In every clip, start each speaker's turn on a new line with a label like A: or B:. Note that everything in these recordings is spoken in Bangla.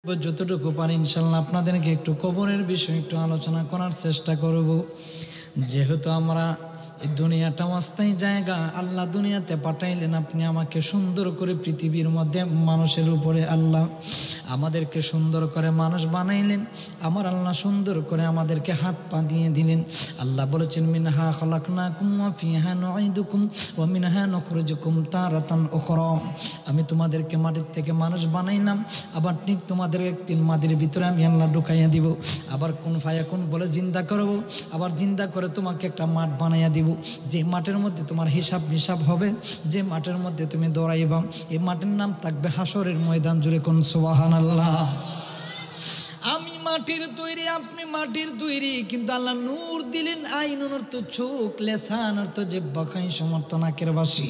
A: যতটুকু পারি ইনশাল্লাহ আপনাদেরকে একটু কবরের বিষয়ে একটু আলোচনা করার চেষ্টা করব। যেহেতু আমরা এই দুনিয়াটা অস্থায়ী জায়গা, আল্লাহ দুনিয়াতে পাঠাইলেন, আপনি আমাকে সুন্দর করে পৃথিবীর মধ্যে মানুষের উপরে আল্লাহ আমাদেরকে সুন্দর করে মানুষ বানাইলেন। আমার আল্লাহ সুন্দর করে আমাদেরকে হাত পা দিয়ে দিলেন। আল্লাহ বলেছেন মিনহা খালাকনাকুম ওয়া ফিহা নুঈদুকুম ওয়া মিনহা নুখরিজুকুম তারাতান উখরা। আমি তোমাদেরকে মাটির থেকে মানুষ বানাইলাম, আবার ঠিক তোমাদের একটি মাটির ভিতরে আমি আল্লাহ ঢুকাইয়া দিব। আবার কোন ফায়াকুন বলে জিন্দা করব, আবার জিন্দা করে তোমাকে একটা মাঠ বানাইয়া দিব। যে মাঠের মধ্যে তোমার হিসাব নিসাব হবে, যে মাঠের মধ্যে তুমি দৌড়াইবা, এই মাঠের নাম থাকবে হাসরের ময়দান। জুড়ে কোন সুবহানাল্লাহ। আমি মাটির তৈরি, আপনি মাটির তৈরি, কিন্তু আল্লাহ নূর দিলেন। আইনুন অর্থ চোখ, লেসান অর্থ জিহ্বা, খাই সমর্থ নাকের বাসি,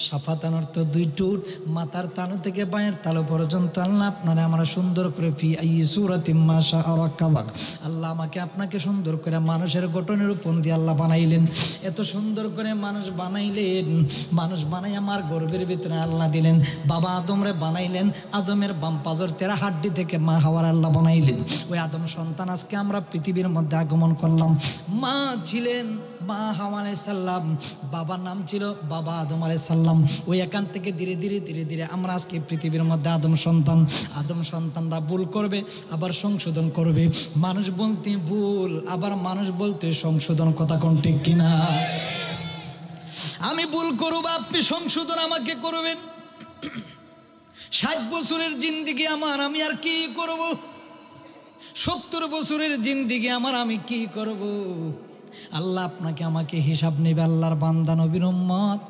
A: সাফাতান অর্থ দুই টুট, মাথার তালু থেকে পায়ের তালু পর্যন্ত আল্লাহ আপনারা আমরা সুন্দর করে ফি আই সূরাতিম মা শাআ রাক্কাবাক। আল্লাহ আমাকে আপনাকে সুন্দর করে মানুষের গঠনের উপর দিয়ে আল্লাহ বানাইলেন। এত সুন্দর করে মানুষ বানাইলেন, মানুষ বানাই আমার গর্ভের ভিতরে আল্লাহ দিলেন। বাবা আদমরে বানাইলেন, আদমের বাম পাজর তেরা হাড্ডি থেকে মা হাওয়ার আল্লাহ বানাইলেন। ওই আদম সন্তান আজকে আমরা পৃথিবীর মধ্যে আগমন করলাম। মা ছিলেন মা হাওয়া আলাইহিস সালাম, বাবার নাম ছিল বাবা আদম আলাইহিস সালাম। ওই এখান থেকে ধীরে ধীরে ধীরে ধীরে আমরা আজকে পৃথিবীর মধ্যে আদম সন্তান। আদম সন্তানরা ভুল করবে, আবার সংশোধন করবে। মানুষ বলতে ভুল, আবার মানুষ বলতে সংশোধন। কথা কোন ঠিক কিনা? আমি ভুল করব, আপনি সংশোধন আমাকে করবেন। 60 বছরের জিন্দেগি আমার, আমি আর কি করব? 70 বছরের জিন্দেগি আমার, আমি কি করব? আল্লাহ আপনাকে আমাকে হিসাব নেবে। আল্লাহর বান্দা নবীর উম্মত,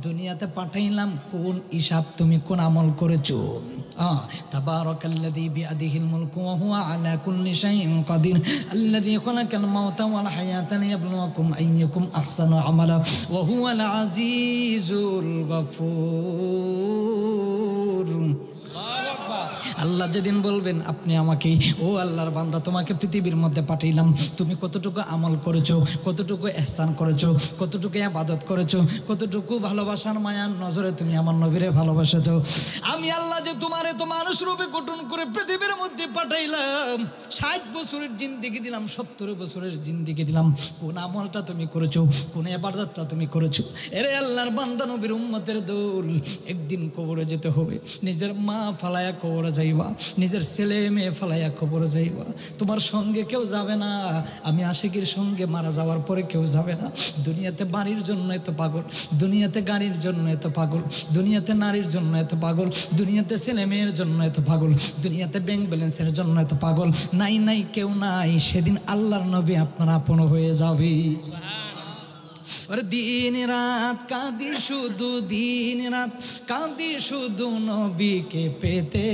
A: দুনিয়াতে পাঠাইলাম, কোন হিসাব তুমি কোন আমল করেছো? তাবারাকাল্লাযী বিয়াদিহিল মুলকু ওয়া হুয়া আলা কুল্লি শাইইন কাদির আল্লাযী খালাকাল মাউতা ওয়াল হায়াতা লিয়াবলুয়াকুম আইয়ুকুম আহসানু আমালা ওয়া হুয়াল আজিজুল গফুর। আল্লাহ যেদিন বলবেন আপনি আমাকে, ও আল্লাহর বান্দা তোমাকে পৃথিবীর মধ্যে পাঠাইলাম, তুমি কতটুকু আমল করেছো, কতটুকু ইহসান করেছো, কতটুকু ইবাদত করেছো, কতটুকু ভালোবাসার মায়ার নজরে তুমি আমার নবীরে ভালোবাসেছো। আমি আল্লাহ যে তোমারে তো মানুষ রূপে গঠন করে পৃথিবীর মধ্যে পাঠাইলাম, 60 বছরের জিন্দেগি দিলাম, 70 বছরের জিন্দেগি দিলাম, কোন আমলটা তুমি করেছো, কোন ইবাদতটা তুমি করেছো? এরে আল্লাহর বান্দা নবীর উম্মতের দল, একদিন কবরে যেতে হবে। নিজের মা ফালায়া কবরে যাইবা, নিজের ছেলে মেয়ে ফালাইয়া কবরে যাইবা। তোমার সঙ্গে কেউ যাবে না। আমি আশিকের সঙ্গে মারা যাওয়ার পরে কেউ যাবে না। দুনিয়াতে বাড়ির জন্য এত পাগল, দুনিয়াতে গাড়ির জন্য এত পাগল, দুনিয়াতে নারীর জন্য এত পাগল, দুনিয়াতে ছেলে মেয়ের জন্য এত পাগল, দুনিয়াতে ব্যাংক ব্যালেন্সের জন্য এত পাগল। নাই নাই কেউ নাই, সেদিন আল্লাহর নবী আপনার আপন হয়ে যাবে। দিন রাত কাঁদি শুধু, দিন রাত কাঁদি শুধু নবীকে পেতে,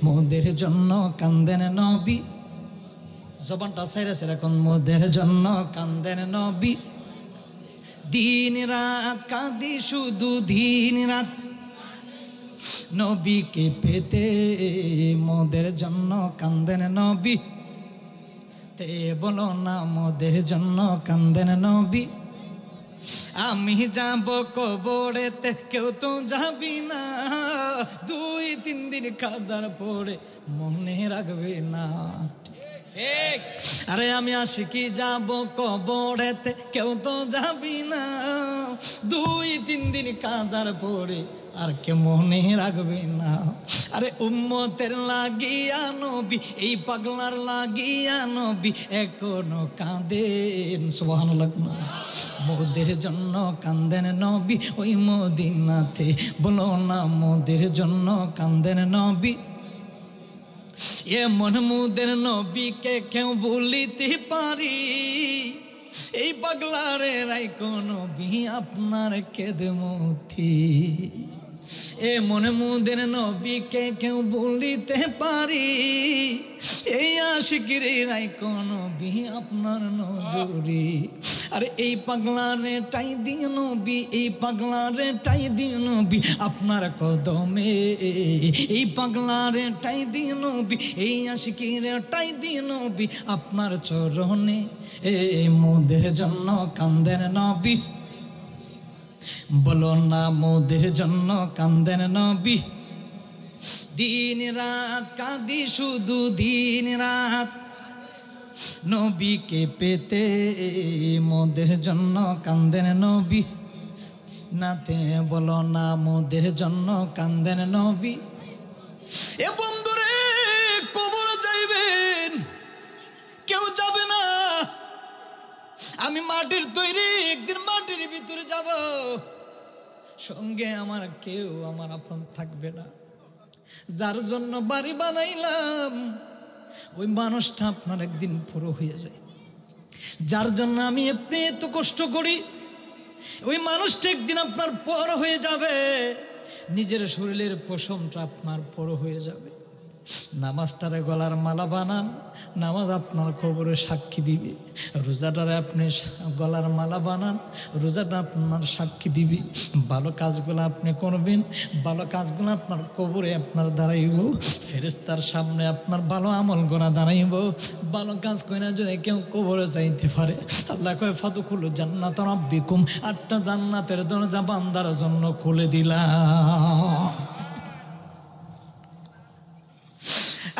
A: মোদের জন্য কান্দেন নবী। জবানটা ছেড়ে ছেড়ে কোন মোদের জন্য কান্দেন নবী। দিন রাত কাঁদি শুধু, দিন রাত নবীকে পেতে, মোদের জন্য কান্দেন নবী। তে বলো না মোদের জন্য কান্দেন নবী। আমি যাব কবরেতে, কেউ তো যাবি না, 2-3 দিন কাদার পরে মনে রাখবে না। ঠিক? আরে আমি আশিকি যাব কবরেতে, কেউ তো যাবি না, 2-3 দিন কাদার পরে আর কে মনে রাখবে না। আরে উম্মতের লাগিয়া নবী, এই পাগলার লাগিয়া নবী এখনো কাঁদেন। সুবহানাল্লাহ। মোদের জন্য কান্দেন নবী ওই মদিনাতে, বলো না মোদের জন্য কান্দেন নবী। এমন মোদের নবীকে কেউ বলিতে পারি, এই পাগলারে রাইকো নবী আপনার কেদমতি। এমন মোদের নবীকে কেউ বলিতে পারি, এই আশিকির রাইকো নবী আপনার নজরে। আর এই পাগলারে টাই দিয়ে নবী, এই পাগলারে টাই দিয়ে নবী আপনার কদমে, এই পাগলারে টাই দিয়ে নবী, এই আশিকিরে টাই দিয়ে নবী আপনার চরণে। এ মোদের জন্য কান্দেন নবী, বলো না মোদের জন্য কান্দেন নবী। দিন রাত কাঁদি শুধু দিন রাত, নবীকে পেতে মোদের জন্য কান্দেন নবী। নাতে বলো না মোদের জন্য কান্দেন নবী। এ বন্ধুরে কবর যাইবেন, কেউ যাবে না। আমি মাটির তৈরি, একদিন মাটির ভিতরে যাব, সঙ্গে আমার কেউ আমার আপন থাকবে না। যার জন্য বাড়ি বানাইলাম ওই মানুষটা আপনার একদিন পুরো হয়ে যায়। যার জন্য আমি এত কষ্ট করি ওই মানুষটা একদিন আপনার পর হয়ে যাবে। নিজের শরীরের পশমটা আপনার পর হয়ে যাবে। নামাজটারে গলার মালা বানান, নামাজ আপনার কবরে সাক্ষী দিবে। রোজাটারে আপনি গলার মালা বানান, রোজাটা আপনার সাক্ষী দিবে। ভালো কাজগুলো আপনি করবেন, ভালো কাজগুলো আপনার কবরে আপনার দাঁড়াইব। ফেরেশতার সামনে আপনার ভালো আমল করা দাঁড়াইব। ভালো কাজ করে না যদি কেউ কবরে যাইতে পারে, আল্লাহ কয় ফাদখুলু জান্নাত রাব্বিকুম, 8টা জান্নাতের দরজা বান্দার জন্য খুলে দিলাম।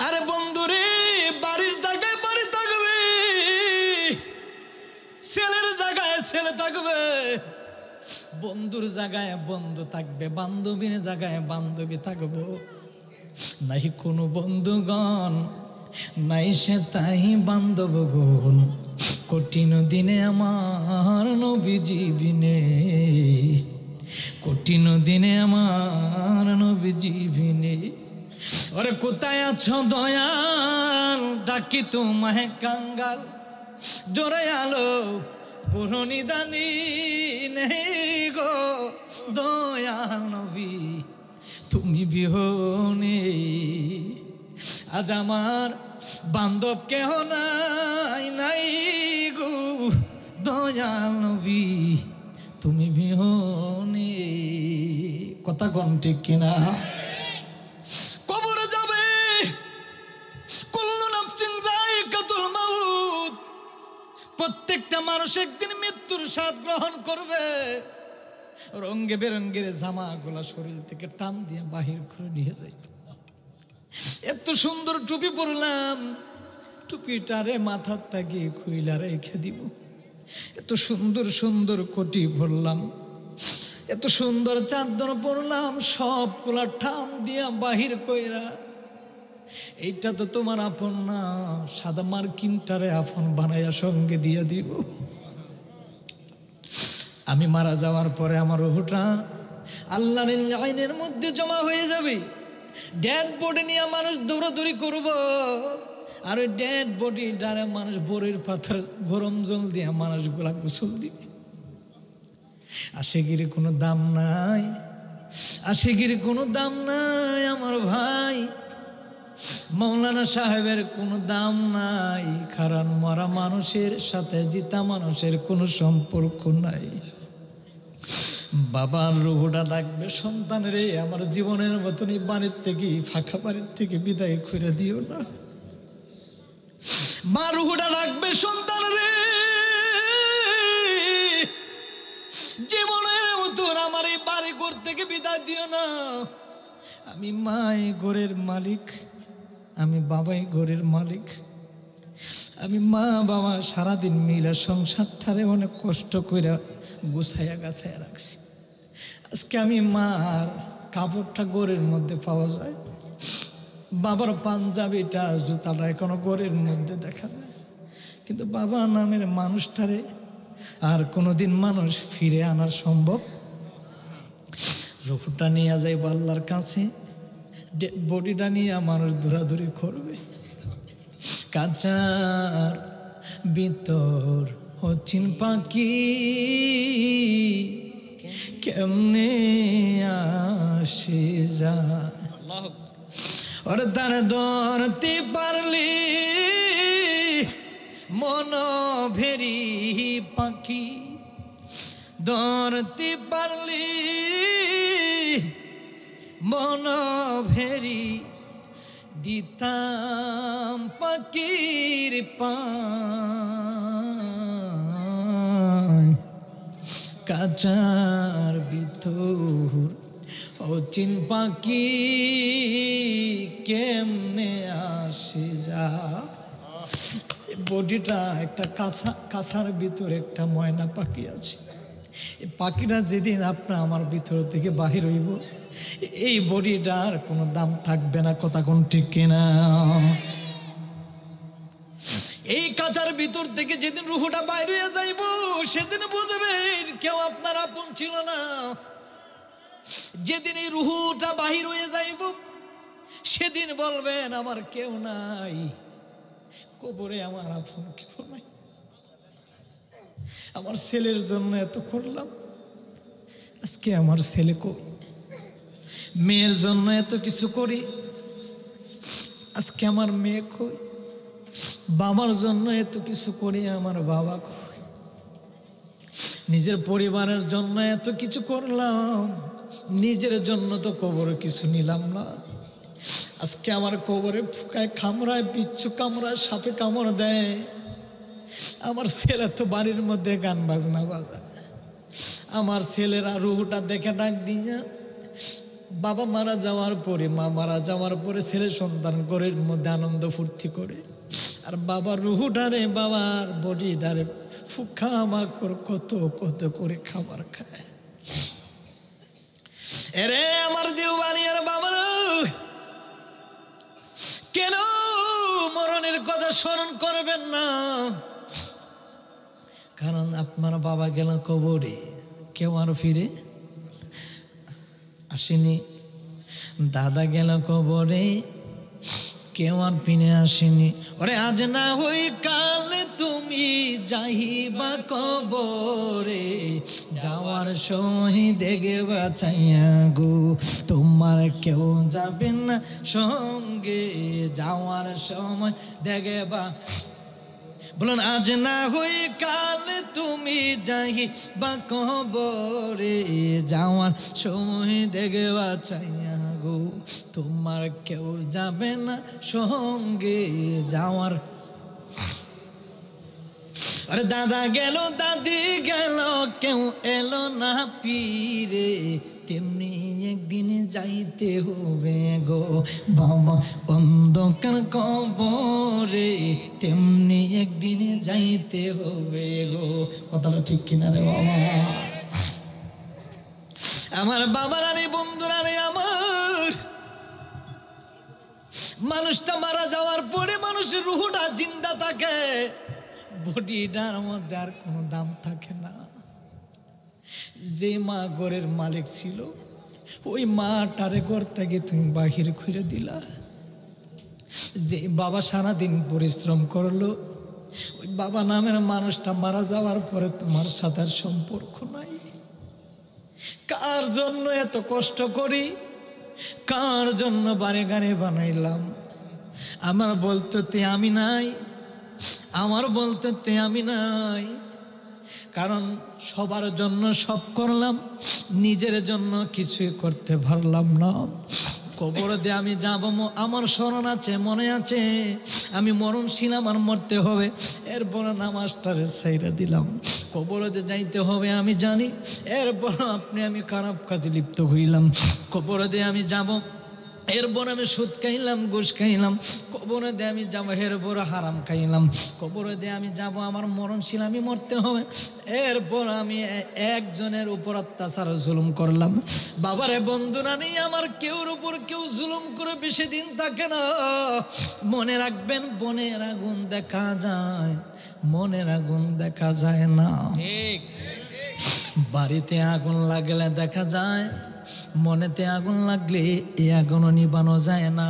A: আরে বন্ধুরে, বাড়ির জায়গায় বাড়ি থাকবে, ছেলের জায়গায় ছেলে থাকবে, বন্ধুর জায়গায় বন্ধু থাকবে, বান্ধবীর জায়গায় বান্ধবী থাকবো। নাই কোনো বন্ধুগণ, নাই সে তাই বান্ধবগণ, কঠিন দিনে আমার নবীজি বিনে, কঠিন দিনে আমার নবীজি বিনে। ওরে কোথায় আছো দয়াল, ডাকি তোমায় কাঙ্গাল, জোরে আলো কোনো নিদানি নেই গো দয়াল নবী তুমি বিহনে। আজ আমার বান্ধব কেহ নাই, নাই গো দয়াল নবী তুমি বিহনে। কথা কোন ঠিক কিনা? কবরে যাবে, কুল্লু নাফসিন যায়িকাতুল মাউত, প্রত্যেকটা মানুষ একদিন মৃত্যুর স্বাদ গ্রহণ করবে। রঙে বেরঙ্গের জামাগুলা শরীর থেকে টান দিয়ে বাহির করে নিয়ে যাই। এত সুন্দর টুপি পরলাম, টুপিটারে মাথার তাকে খুইলা রেখে দিব। এত সুন্দর সুন্দর কোটি পরলাম, এত সুন্দর চাদর পরলাম, সবগুলা টান দিয়া বাহির কইরা, এইটা তো তোমার আপন না, সাদা মার্কিনটারে আপন বানাইয়া সঙ্গে দিয়ে দিব। আমি মারা যাওয়ার পরে আমার রূহটা আল্লাহর আইনের মধ্যে জমা হয়ে যাবে। ডেড বডি নিয়ে মানুষ দৌড়াদৌড়ি করব, আর ওই ডেড বডি ডারে মানুষ বরের পাথর গরম জল দিয়ে মানুষগুলা গোসল দিবে। আশিকির কোনো দাম নাই, আশিকির কোনো দাম নাই আমার ভাই। মৌলানা সাহেবের কোনো দাম নাই, কারণ মরা মানুষের সাথে জিতা মানুষের কোনো সম্পর্ক নাই। বাবার রুহটা ডাকবে, সন্তান রে আমার জীবনের মতনই বাড়ির থেকে, ফাঁকা বাড়ির থেকে বিদায় করে দিও না। মা রুহটা ডাকবে, সন্তান রে জীবনের মতন আমার এই বাড়ি ঘর থেকে বিদায় দিও না। আমি মাই ঘরের মালিক, আমি বাবাই ঘরের মালিক। আমি মা বাবা সারাদিন মিলে সংসারটারে অনেক কষ্ট করে গুছাইয়া গাছাইয়া রাখছি। আজকে আমি মার কাপড়টা ঘরের মধ্যে পাওয়া যায়, বাবার পাঞ্জাবিটা জুতাটা এখনো ঘরের মধ্যে দেখা যায়, কিন্তু বাবা নামের মানুষটারে আর কোনোদিন মানুষ ফিরে আনা সম্ভব। রূপটা নিয়ে যায় আল্লাহর কাছে, বডিটা নিয়ে মানুষ দৌড়াদৌড়ি করবে। কাঁচার ভিতর হচ্ছিন পাখি কেমনে আসে যায়, ওর তার ধরতে পারলি মন ভেরি পাখি, ধরতে পারলি মন ভেরি দিতাম পাখির পায়। কাচার ভিতর ও চিন পাখি কেমনে আসে যা। বডিটা একটা কাঁসার ভিতরে একটা ময়না পাখি আছে। এই পাখিটা যেদিন আপনার আমার ভিতর থেকে বাহির হইব, এই বডিটার কোনো দাম থাকবে না। কথা কোন ঠিক কিনা? এই কাঁচার ভিতর থেকে যেদিন রুহটা বাইর হয়ে যাইব, সেদিন বুঝবেন কেউ আপনার আপন ছিল না। যেদিন এই রুহটা বাহির হয়ে যাইব, সেদিন বলবেন আমার কেউ নাই, কবরে আমার আপন কেউ নাই। আমার ছেলের জন্য এত করলাম, আজকে আমার ছেলে কই। মেয়ের জন্য এত কিছু করি, আজকে আমার মেয়ে কই। বাবার জন্য এত কিছু করি, আমার বাবা কই। নিজের পরিবারের জন্য এত কিছু করলাম, নিজের জন্য তো কবরে কিছু নিলাম না। আজকে আমার কবরে ফুকায় কামড়ায়, বিচ্ছু কামড়ায়, সাপে কামড় দেয়। আমার ছেলে তো বাড়ির মধ্যে গান বাজনা বাজায়। আমার ছেলেরা রুহটা দেখে ডাক দিয়া, বাবা মারা যাওয়ার পরে, মা মারা যাওয়ার পরে ছেলে সন্তান ঘরের মধ্যে আনন্দ ফুর্তি করে, আর বাবার রুহটারে, বাবার বডিটারে ফুকা মাকড় কত কত করে খাবার খায়। এরে আমার দেওবানিয়ার বাবা, কেন মরণের কথা স্মরণ করবেন না? কারণ আপনার বাবা গেল কবরে, কেউ আর ফিরে আসেনি। দাদা গেল কবরে, কেউ আর ফিরে আসেনি। ওরে আজ না হই কাল তুমি যাইবা কবরে, যাওয়ার সময় দেখে বাঁচাইয়া গো, তোমার কেউ যাবে না সঙ্গে, যাওয়ার সময় দেখে বা। বলুন আজ না হই কাল তুমি যাইবা কবরে, যাওয়ার সময় দেখে বাঁচাইয়া গো, তোমার কেউ যাবে না সঙ্গে, যাওয়ার। আরে দাদা গেল, দাদি গেল, কেউ এলো না ফিরে, তেমনি একদিন যাইতে হবে গো বাবা অন্ধকার কবরে, তেমনি একদিন যাইতে হবে গো। কথাটা ঠিক কিনা রে বাবা? আমার বাবারা রে, বন্ধুরা রে আমার, মানুষটা মারা যাওয়ার পরে মানুষের রুহটা জিন্দা থাকে, বডিটার মধ্যে আর কোনো দাম থাকে না। যে মা ঘরের মালিক ছিল, ওই মাটারে ঘর থেকে তুমি বাহির করে দিলা। যে বাবা সারাদিন পরিশ্রম করলো, ওই বাবা নামের মানুষটা মারা যাওয়ার পরে তোমার সাথে আর সম্পর্ক নাই। কার জন্য এত কষ্ট করি, কার জন্য বারে গানে বানাইলাম? আমার বলতে তে আমি নাই, আমার বলতে তে আমি নাই। কারণ সবার জন্য সব করলাম, নিজের জন্য কিছুই করতে পারলাম না। কবর দিয়ে আমি যাব, আমার স্মরণ আছে, মনে আছে আমি মরণশীল, আমার মরতে হবে। এরপর নামাজটারে ছাইরা দিলাম, কবর দিয়ে যাইতে হবে আমি জানি। এরপর আপনি আমি খারাপ কাজে লিপ্ত হইলাম, কবর দিয়ে আমি যাব। এরপর আমি সুদ খাইলাম, ঘুষ খাইলাম, কবরে দিয়ে আমি যাবো। এরপর হারাম খাইলাম, কবরে দিয়ে আমি যাব। আমার মরণশীল, আমি মরতে হবে। এরপর আমি একজনের উপর অত্যাচার জুলুম করলাম। বাবারে বন্ধুরা নেই, আমার কেউর উপর কেউ জুলুম করে বেশি দিন থাকে না। মনে রাখবেন, বনের আগুন দেখা যায়, মনের আগুন দেখা যায় না। বাড়িতে আগুন লাগলে দেখা যায়, মনেতে আগুন লাগলে এই আগুনও নিবানো যায় না।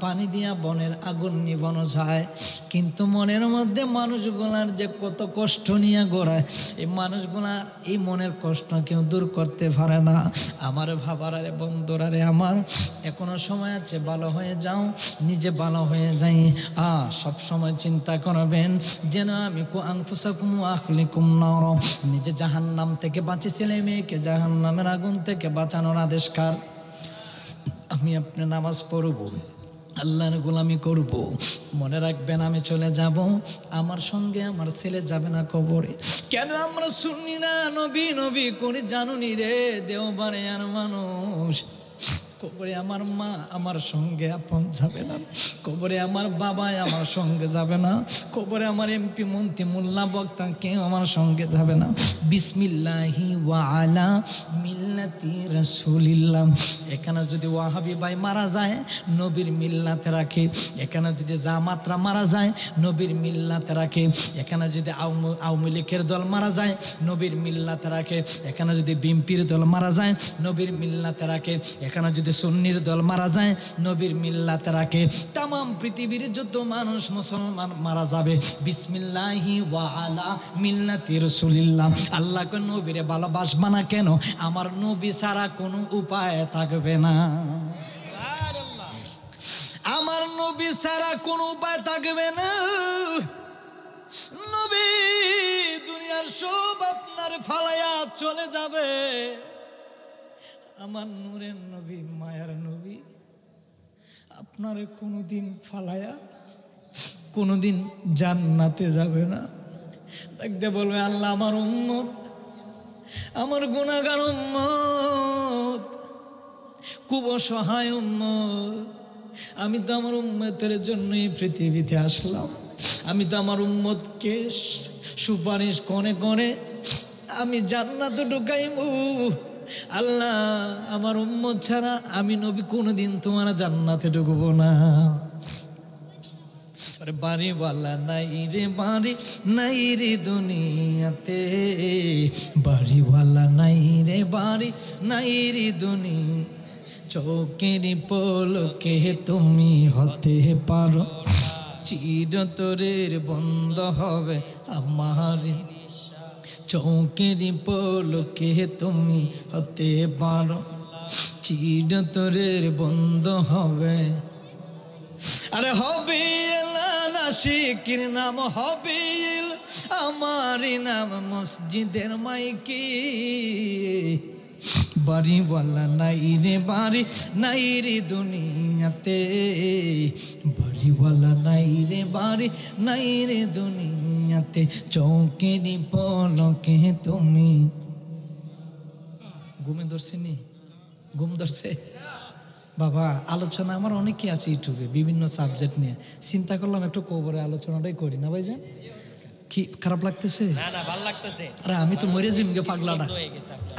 A: পানি দিয়া বনের আগুন নিবানো যায়, কিন্তু মনের মধ্যে মানুষগুলার যে কত কষ্ট নিয়ে গড়ায়, এই মানুষগুলার এই মনের কষ্ট কেউ দূর করতে পারে না। আমার ভাবারে বন্ধুরা রে আমার, এখনো সময় আছে, ভালো হয়ে যাও, নিজে ভালো হয়ে যাই। সব সময় চিন্তা করবেন যেন আমি আনফুসাকুম ওয়া আহলিকুম নার, নিজে জাহান্নাম থেকে বাঁচি, ছেলে মেয়েকে জাহান্নামের আগুন থেকে বাঁচানোর আদেশ কার? আমি আপনি নামাজ পড়ব, আল্লাহর গোলামি করব। মনে রাখবেন আমি চলে যাব, আমার সঙ্গে আমার ছেলে যাবে না কবরে। কেন আমরা শুনি না নবী নবী করে জানুনি রে দেওবারে আর মানুষ? কবরে আমার মা আমার সঙ্গে আপন যাবে না, কবরে আমার বাবা আমার সঙ্গে যাবে না, কবরে আমার এমপি মন্ত্রী মোল্লা বক্তা কেউ আমার সঙ্গে যাবে না। বিসমিল্লাহি ওয়া আলা মিল্লাতি রাসূলিল্লাহ। এখানে যদি ওয়াহাবি ভাই মারা যায় নবীর মিল্লাতে রাখে, এখানে যদি জামাতরা মারা যায় নবীর মিল্লাতে রাখে, এখানে যদি আওয়ামী লীগের দল মারা যায় নবীর মিল্লাতে রাখে, এখানে যদি বিএনপির দল মারা যায় নবীর মিল্লাতে রাখে, এখানে যদি সুন্নির দল মারা যায় নবীর মিল্লাতে রাখে। তাম পৃথিবীর যত মানুষ মুসলমান মারা যাবে বিসমিল্লাহি ওয়া আলা মিল্লাতি রাসূলিল্লাহ। আল্লাহকে নবীরে ভালোবাসবা না কেন? আমার নবী ছাড়া কোনো উপায় থাকবে না, আমার নবী ছাড়া কোনো উপায় থাকবে না। নবী দুনিয়ার সব আপনার ফালায়া চলে যাবে, আমার নূরের নবী মায়ার নবী আপনার কোনোদিন ফালায়া কোনোদিন জান্নাতে যাবে না। দেখতে বলবে আল্লাহ আমার উম্মত, আমার গুনাহগার উম্মত, খুব অসহায় উম্মত, আমি তো আমার উম্মতের জন্যই পৃথিবীতে আসলাম, আমি তো আমার উম্মতকে সুপারিশ করে করে আমি জান্নাতে ঢুকাইবো। আল্লাহ আমার উম্মত ছাড়া আমি নবী কোনোদিন তোমার জান্নাতে ঢুকবো না। বাড়িওয়ালা নাই রে বাড়ি নাই রে দুনিয়াতে, বাড়িওয়ালা নাই রে বাড়ি নাই রে দুনিয়া, চোখের পলকে তুমি হতে পারো চিরতরের বন্ধ হবে আমার, চোখের পলকে তুমি হতে পারো চিরতরের বন্ধ হবে। আরে হবে নাশিকের নাম হবে আমারই নাম মসজিদের মাইকি, বাড়িওয়ালা নাই রে বাড়ি নাই রে দুনিয়াতে, বাড়িওয়ালা নাই রে বাড়ি নাই রে দুনিয়াতে, চৌকের পলকে তুমি। ঘুমে ধরছে নি? ঘুম ধরছে? বাবা আলোচনা আমার অনেকে আছে ইউটিউবে বিভিন্ন সাবজেক্ট নিয়ে, চিন্তা করলাম একটু কবরে আলোচনাটাই করি না ভাইজান। কি খারাপ লাগতেছে?
B: না না ভালো লাগতেছে।
A: আরে আমি তো মরে যাইম গে পাগলাটা,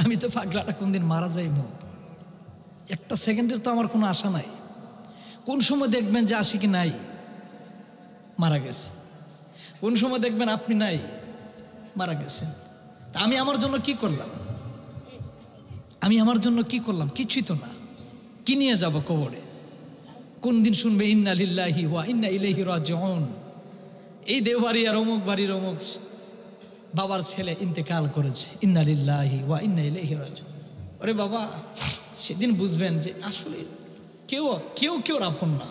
A: আমি তো পাগলাটা কোনদিন মারা যাইব, একটা সেকেন্ডের তো আমার কোনো আশা নাই। কোন সময় দেখবেন যে আশিকি নাই মারা গেছে, কোন সময় দেখবেন আপনি নাই মারা গেছেন। তা আমি আমার জন্য কি করলাম? আমি আমার জন্য কি করলাম? কিছুই তো না। কি নিয়ে যাব কবরে? কোন দিন শুনবে ইন্না লিল্লাহি ওয়া ইন্না ইলাইহি রাজিউন, এই দেওবাড়িয়ার অমুক বাড়ির অমুক বাবার ছেলে ইন্তেকাল করেছে, ইন্না লিল্লাহি ওয়া ইন্না ইলাইহি রাজিউন। ওরে বাবা সেদিন বুঝবেন যে আসলে কেউ কেউ কেউ আপন না।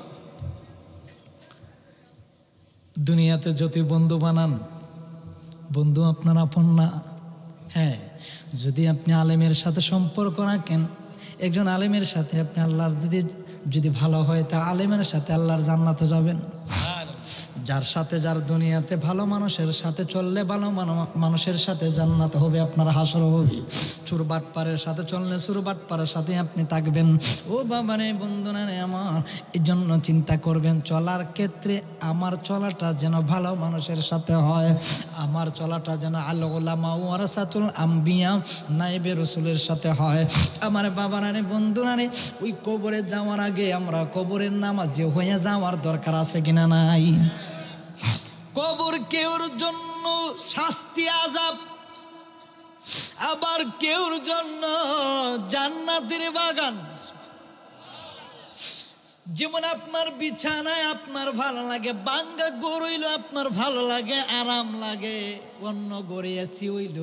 A: দুনিয়াতে যতই বন্ধু বানান বন্ধু আপনার আপন না। হ্যাঁ, যদি আপনি আলেমের সাথে সম্পর্ক রাখেন, একজন আলেমের সাথে আপনি আল্লাহর যদি ভালো হয় তা আলেমের সাথে আল্লাহর জান্নাতে যাবেন। যার সাথে যার দুনিয়াতে ভালো মানুষের সাথে চললে ভালো মানুষের সাথে জান্নাত হবে, আপনার হাসর হবে। চুরবাটপারের সাথে চললে চুরবাটপারের সাথে আপনি থাকবেন। ও বাবা রে বন্ধু না রে আমার, এই জন্য চিন্তা করবেন চলার ক্ষেত্রে আমার চলাটা যেন ভালো মানুষের সাথে হয়, আমার চলাটা যেন আল উলামা ওয়ারাসাতুল আম্বিয়া নায়েবে রাসূলের সাথে হয়। আমার বাবা না রে বন্ধু না রে, ওই কবরে যাওয়ার আগে আমরা কবরের নামাজ যে হয়ে যাওয়ার দরকার আছে কিনা নাই? কবর কেউর জন্য শাস্তি আযাব, আবার কেউর জন্য জান্নাতের বাগান। যেমন আপনার বিছানায় আপনার ভালো লাগে, বাঙ্গা গড় হইল আপনার ভালো লাগে, আরাম লাগে। অন্য গড়ে এসি হইল,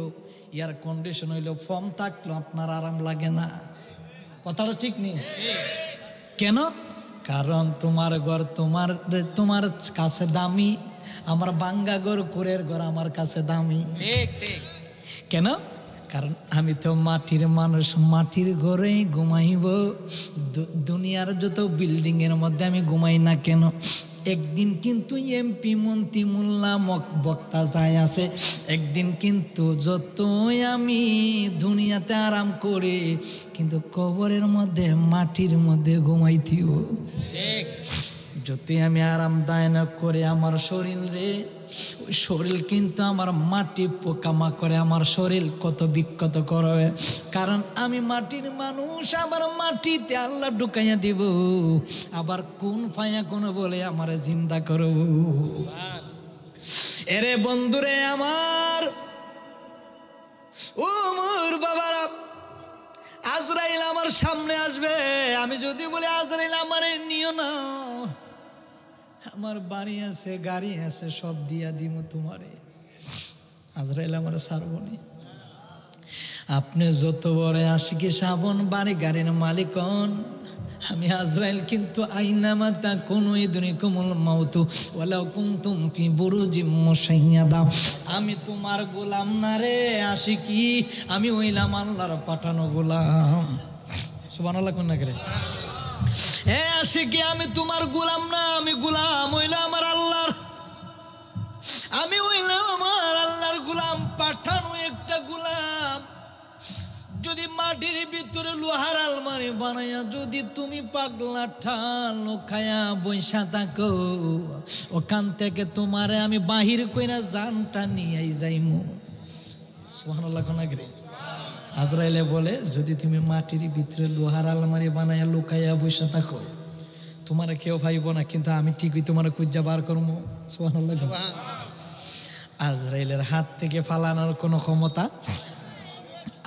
A: এয়ার কন্ডিশন হইল, ফর্ম থাকলো আপনার আরাম লাগে না। কথাটা ঠিক নেই? কেন? কারণ তোমার ঘর তোমার কাছে দামি, আমার বাঙ্গা ঘর কুরের ঘর আমার কাছে দামি।
B: ঠিক ঠিক।
A: কেন? কারণ আমি তো মাটির মানুষ, মাটির ঘরে ঘুমাইব। দুনিয়ার যত বিল্ডিংয়ের মধ্যে আমি ঘুমাই না কেন, একদিন কিন্তু এমপি মন্ত্রী মোল্লা বক্তা যাই আছে, একদিন কিন্তু যতই আমি দুনিয়াতে আরাম করে কিন্তু কবরের মধ্যে মাটির মধ্যে ঘুমাইতিও। যতই আমি আরামদায়ক করে আমার শরীর রে, ওই শরীর কিন্তু আমার মাটি পোকামা করে আমার শরীর কত বিক্ষত করবে। কারণ আমি মাটির মানুষ, আবার মাটিতে আল্লাহ ঢুকাইয়া দিব, আবার কোন ফায়া কোন বলে আমার জিন্দা করব। এরে বন্ধুরে আমার, ও মোর বাবারা, আজরাইল আমার সামনে আসবে। আমি যদি বলি আজরাইল আমারে নিও না, আমার বাড়ি আছে গাড়ি আছে সব দিয়া দিব তোমারে, আজরাইল আমার ছাড়বনি। আপনি যত বড় আশিকি শ্রাবণ বাড়ি গাড়ির মালিক হন, আমি আজরাইল কিন্তু আইনামা তাকুনু ইদরিকুমুল মাউতু ওয়ালাউ কুনতুম ফি বুরুজিম মুশাইয়াদা। আমি তোমার গোলাম না রে আশিকি, আমি হইলাম আল্লাহর পাঠানো গোলাম। সুবহানাল্লাহ কোন না করে হে আশিকি, আমি তোমার গোলাম না, আমি গোলাম হইলাম আমার আল্লাহর। আমি হইলাম আমার আল্লাহর গোলাম, পাঠানো একটা গোলাম। যদি মাটির ভিতরে লোহার আলমারি বানাইয়া যদি তুমি পাগলা ঠাল খায়া বৈশা থাকো, ওখান থেকে তোমারে আমি বাহির কইরা জানটা নিয়ে যাইমু। সুবহানাল্লাহ কোন আগে আজরাইলে বলে, যদি তুমি মাটির ভিতরে লোহার আলমারি বানাইয়া লুকাইয়া বৈশা থাকো, তোমার কেউ ভাইব না, কিন্তু আমি ঠিকই তোমার খুঁজা বার করবো। সুবহানাল্লাহ। আজরাইলের হাত থেকে ফালানোর কোনো ক্ষমতা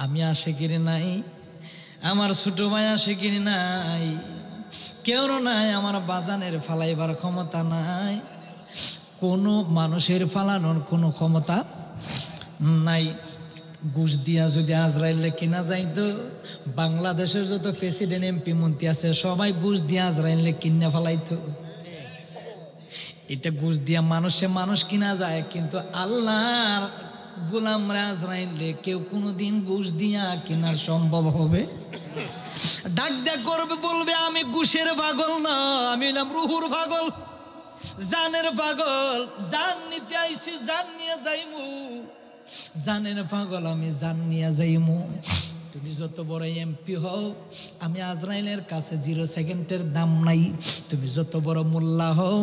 A: আমি আশিকির নাই, আমার ছোট ভাই আশিকির নাই, কেউ নাই, আমার বাজানের ফালাইবার ক্ষমতা নাই, কোনো মানুষের ফালানোর কোনো ক্ষমতা নাই। ঘুষ দিয়া যদি আজরাইলে কিনা যাইতো, বাংলাদেশের যত প্রেসিডেন্ট এমপি মন্ত্রী আছে সবাই ঘুষ দিয়া আজরাইলে কিনে ফেলাইতো। এটা ঘুষ দিয়া মানুষ কিনা যায়, কিন্তু আল্লাহর গোলামরা আজরাইলে কেউ কোনোদিন ঘুষ দিয়া কেনার সম্ভব হবে? ডাক দেয়া করবে, বলবে আমি ঘুষের পাগল না, আমি হলাম রুহুর পাগল, জানের পাগল, জান নিতে আইছি, জান নিয়ে যাইমু, জানের পাগল আমি জান নিয়ে যাইমু। তুমি যত বড় এমপি হও, আমি আজরাইলের কাছে 0 সেকেন্ডের দাম নাই। তুমি যত বড় মোল্লা হও,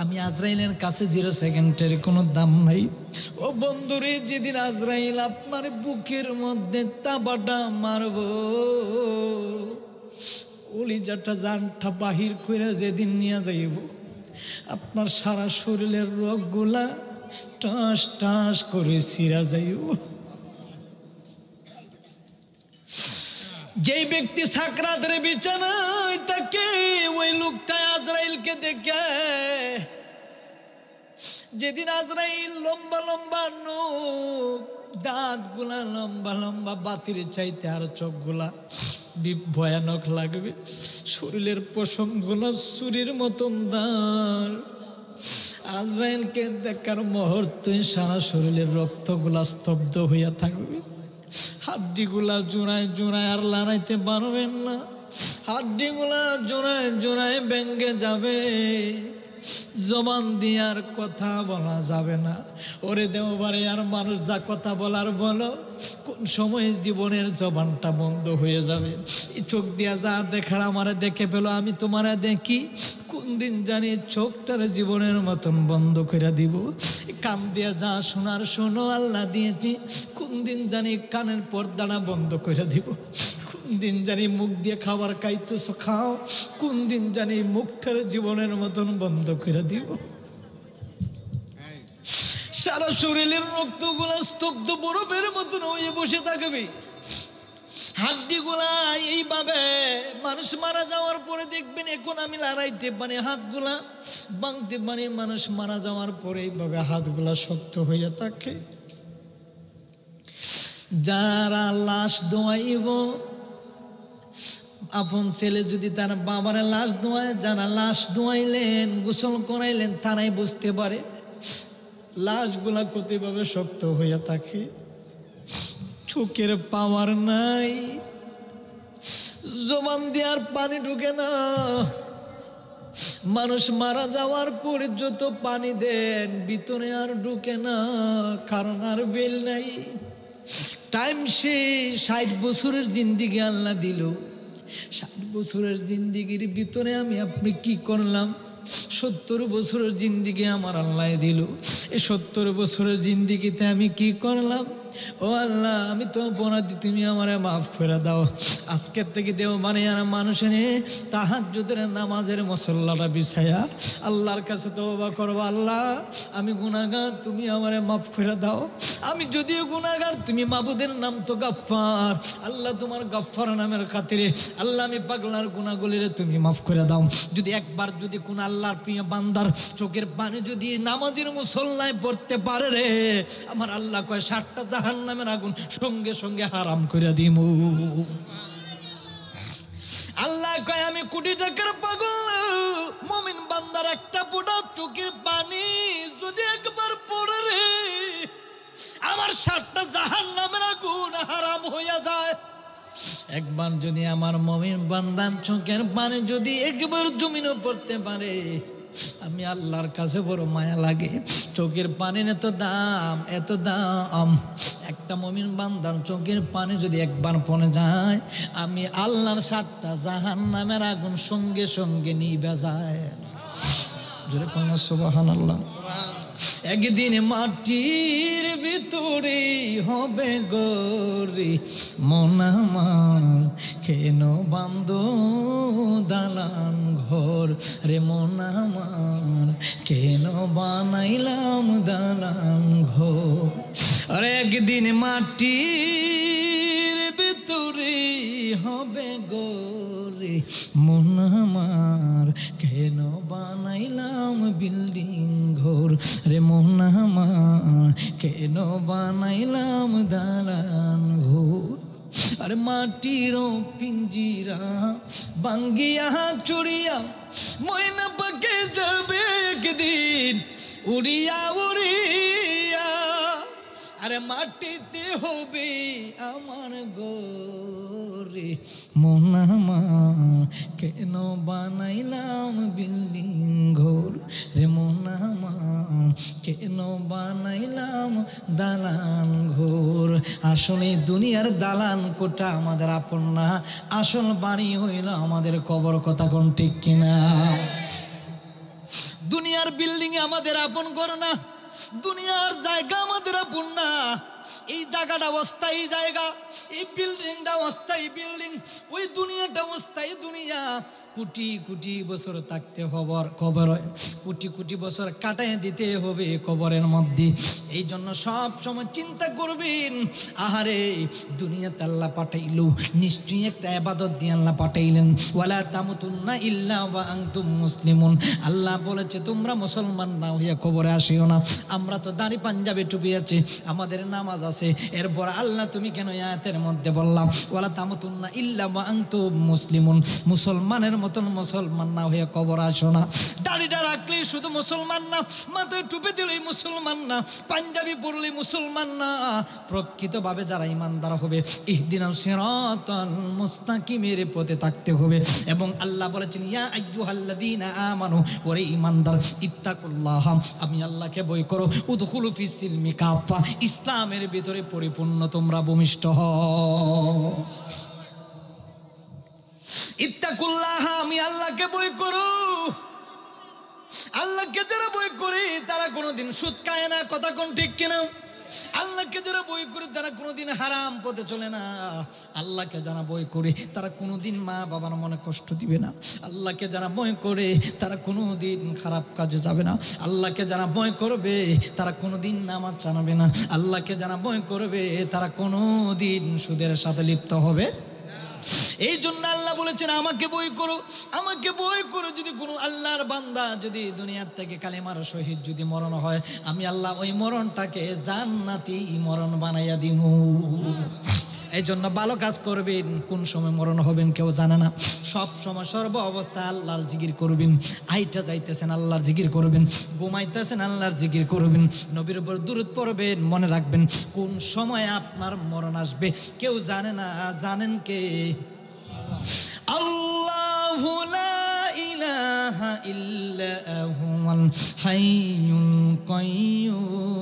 A: আমি আজরাইলের কাছে 0 সেকেন্ডের কোনো দাম নাই। ও বন্ধুরে, যেদিন আজরাইল আপনার বুকের মধ্যে তাবাটা মারব, কলিজাটা জানটা বাহির করে যেদিন নিয়ে যাইব, আপনার সারা শরীরের রোগগুলা টাস টাস করে ছিঁড়া যাইব। যেই ব্যক্তি সাকরাতের বিছানায় থাকে, ওই লোকটা আজরাইলকে দেখে। যেদিন আজরাইল লম্বা লম্বা নখ, দাঁত গুলা লম্বা লম্বা, বাতির চাইতে আর চোখগুলা ভয়ানক লাগবে, শরীরের পশম গুলা ছুরির মতন দাঁড়। আজরাইলকে দেখার মুহূর্তে সারা শরীরের রক্তগুলা স্তব্ধ হইয়া থাকবে, হাড্ডিগুলা জোড়ায় জোড়ায় আর লড়াইতে পারবেন না, হাড্ডিগুলা জোড়ায় জোড়ায় ভেঙে যাবে, জবান দিয়ে আর কথা বলা যাবে না। ওরে দেওবারে, আর মানুষ যা কথা বলার বলো, কোন সময় জীবনের জবানটা বন্ধ হয়ে যাবে। এই চোখ দিয়া যা দেখার আমারে দেখে পেলো, আমি তোমারে দেখি, কোন দিন জানি চোখটার জীবনের মতন বন্ধ করে দিব। কান দিয়া যা শোনার শোনো, আল্লাহ দিয়েছি, কোন দিন জানি কানের পর্দাটা বন্ধ করে দিব। কোন দিন জানি মুখ দিয়ে খাবার খাইতেছ খাও, কোন দিন জানি মুখটার জীবনের মতন বন্ধ করে দিব। সারা শরীরের রক্তগুলা স্তব্ধ বরফের মতন হয়ে বসে থাকবে, হাড্ডিগুলা এইভাবে। মানুষ মারা যাওয়ার পরে দেখবেন, এখন আমি লড়াইতে পারি, হাতগুলা ভাঙতে পারি, মানুষ মারা যাওয়ার পরে এইভাবে হাতগুলা শক্ত হইয়া থাকে। যারা লাশ দোয়াইব, আপন ছেলে যদি তার বাবার লাশ দোয়ায়, যারা লাশ দোয়াইলেন, গোসল করাইলেন, তারাই বুঝতে পারে লাশগুলা কতভাবে শক্ত হইয়া থাকে। চোখের পাওয়ার নাই, জবান দেওয়ার পানি ঢুকে না। মানুষ মারা যাওয়ার পরে যত পানি দেন ভিতরে আর ঢুকে না, কারণ আর বেল নাই। টাইম শেষ। 60 বছরের জিন্দিগি আল্লাহ দিল। 60 বছরের জিন্দিগির ভিতরে আমি আপনি কি করলাম? 70 বছরের জিন্দিগি আমার আল্লাহ দিল। এই 70 বছরের জিন্দিগিতে আমি কি করলাম? ও আল্লাহ, আমি তো অপরাধী, তুমি আমারে মাফ করে দাও। আজকের থেকে দেও মানে আর মানুষের তাহাজ্জুদের নামাজের মুসল্লাটা বিছায়া আল্লাহর কাছে তওবা করব। আল্লাহ, আমি গুনাহগার, তুমি আমারে মাফ করে দাও। আমি যদিও গুনাহগার, তুমি মাবুদের নাম তো গাফফার। আল্লাহ, তোমার গাফফার নামের খাতিরে আল্লাহ আমি পাগলার গুনাহগুলিরে তুমি মাফ করে দাও। যদি একবার যদি কোন আল্লাহর প্রিয় বান্দার চোখের পানি যদি নামাজের মুসল্লায় পড়তে পারে রে, আমার আল্লাহ কয় 60টা জাহান্নামের আগুন সঙ্গে সঙ্গে হারাম করে দিমু। আল্লাহ কয় আমি কোটি টাকার পাগল, মুমিন বান্দার একটা ফোঁটা চোখের পানি যদি একবার পড়ে রে, আমার 60টা জাহান্নামের আগুন হারাম হইয়া যায়। একবার যদি আমার মুমিন বান্দার চোখের পানি যদি একবার জমিনও পড়তে পারে, আমি আল্লাহর কাছে বড় মায়া লাগে। চোখের পানির এত দাম, এত দাম। একটা মুমিন বান্দার চোখের পানি যদি একবার পড়ে যায়, আমি আল্লাহর 60টা জাহান্নামের আগুন সঙ্গে সঙ্গে নিভে যায়। জোরে কন্যা সুবহানাল্লাহ। একদিন মাটির ভিতরে হবে গরি মন আমার, কেন বান্দ দালান ঘর রে মন আমার, কেন বানাইলাম দালান ঘর। আরে একদিন মাটির ভিতরে হবে গরি মন আমার, কেন বানাইলাম বিল্ডিং ঘর রে মন আমার, কেন বানাইলাম দালান ঘর। আরে মাটির পিঞ্জিরা ভাঙ্গিয়া চুরিয়া ময়না পাকে যাবে একদিন উড়িয়া উড়িয়া। আরে মাটিতে হবে আমার ঘরে মন আমার, কেন বানাইলাম বিল্ডিং ঘর রে মন আমার, কেন বানাইলাম দালান ঘর। আসলে দুনিয়ার দালান কোটা আমাদের আপন না, আসল বাড়ি হইল আমাদের কবর। কথা কোন ঠিক কিনা? দুনিয়ার বিল্ডিং আমাদের আপন ঘর না, দুনিয়ার জায়গা আমাদের আপন না। এই জায়গাটা অস্থায়ী জায়গা, এই বিল্ডিংটা অস্থায়ী বিল্ডিং, ওই দুনিয়াটা অস্থায়ী দুনিয়া। কোটি কোটি বছর থাকতে কবর, কোটি কোটি বছর কাটাই দিতে হবে কবরের মধ্যে। এই জন্য সব সময় চিন্তা করবেন, আহারে দুনিয়াতে আল্লাহ পাঠাইল, নিশ্চয়ই একটা ইবাদত দিয়ে আল্লাহ পাঠাইলেন। ওয়ালা তামুতুন্না ইল্লা ওয়া আনতুম মুসলিমুন। আল্লাহ বলেছে তোমরা মুসলমান না হইয়া কবরে আসিও না। আমরা তো দাড়ি পাঞ্জাবি টুপি আছে, আমাদের নামাজ আছে, এরপর আল্লাহ তুমি কেন আয়াতের মধ্যে বললাম ওয়ালা তামুতুন্না ইল্লা ওয়া আনতুম মুসলিমুন? মুসলমানের মতন মুসলমান না হয়ে কবর আসো না। দাড়িটা রাখলেই শুধু মুসলমান না, মাথায় টুপি দিলেই মুসলমান না, পাঞ্জাবি পরলেই মুসলমান না। প্রকৃতভাবে যারা ইমানদার হবে ইহদিনাস সিরাতাল মুস্তাকিমের পথে থাকতে হবে। এবং আল্লাহ বলেছেন ইয়া আইয়ুহাল্লাযীনা আমানু, ওরে ইমানদার, ইত্তাকুল্লাহ, আমি আল্লাহকে ভয় করো, উদখুলু ফিস সিলমি কাফা, ইসলামের ভিতরে পরিপূর্ণ তোমরা ভূমিষ্ঠ হও। ইত্তাকুল্লাহ, আমি আল্লাহকে ভয় করো। আল্লাহকে যারা ভয় করে তারা কোনোদিন সুদ খায় না। কথা কোন ঠিক কিনা? আল্লাহকে যারা ভয় করে তারা কোনোদিন হারাম পথে চলে না। আল্লাহকে যারা ভয় করে তারা কোনোদিন মা বাবার মনে কষ্ট দিবে না। আল্লাহকে যারা ভয় করে তারা কোনোদিন খারাপ কাজে যাবে না। আল্লাহকে যারা ভয় করবে তারা কোনোদিন নামাজ জানাবে না। আল্লাহকে যারা ভয় করবে তারা কোনোদিন সুদের সাথে লিপ্ত হবে। এই জন্য আল্লাহ বলেছেন আমাকে ভয় করো, আমাকে ভয় করো। যদি কোনো আল্লাহর বান্দা যদি দুনিয়ার থেকে কালেমার শহীদ যদি মরণ হয়, আমি আল্লাহ ওই মরণটাকে জান্নাতি মরণ বানাইয়া দিমু। এই জন্য ভালো কাজ করবেন, কোন সময় মরণ হবেন কেউ জানে না। সব সময় সর্ব অবস্থায় আল্লাহর জিকির করবেন। আইটা যাইতেছেন আল্লাহর জিকির করবেন, ঘুমাইতেছেন আল্লাহর জিকির করবেন, নবীর উপর দুরূদ পড়বেন। মনে রাখবেন কোন সময় আপনার মরণ আসবে কেউ জানে না। জানেন কে? আল্লাহু লা ইলাহা ইল্লা হুয়াল হাইয়ুল কাইয়্যুম।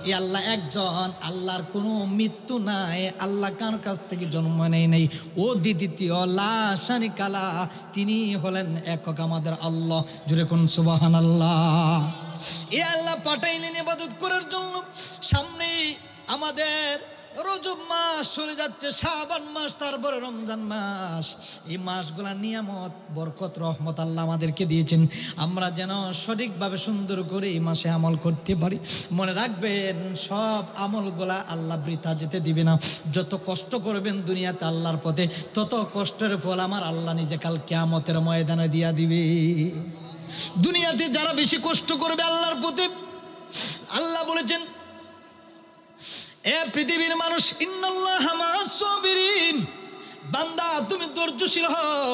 A: এই আল্লাহ একজন, আল্লাহর কোনো মৃত্যু নাই, আল্লাহ কার কাছ থেকে জন্ম নেয় নাই। ও দ্বিতীয় লা শারিকা লাহ, তিনি হলেন একক আমাদের আল্লাহ। জুড়ে কোন সুবহানাল্লাহ। এই আল্লাহ পাঠাইলেন ইবাদত করার জন্য। সামনে আমাদের রজব মাস চলে যাচ্ছে, শাবান মাস, তারপরে রমজান মাস। এই মাসগুলা নিয়ামত, বরকত, রহমত আল্লাহ আমাদেরকে দিয়েছেন। আমরা যেন সঠিকভাবে সুন্দর করে এই মাসে আমল করতে পারি। মনে রাখবেন সব আমলগুলা আল্লাহ বৃথা যেতে দিবে না। যত কষ্ট করবেন দুনিয়াতে আল্লাহর পথে, তত কষ্টের ফল আমার আল্লাহ নিজে কাল কিয়ামতের ময়দানে দিয়া দিবে। দুনিয়াতে যারা বেশি কষ্ট করবে আল্লাহর পথে, আল্লাহ বলেছেন এ পৃথিবীর মানুষ, ইন্নাল্লাহা মা'আস সাবিরিন, বান্দা তুমি ধৈর্যশীল হও।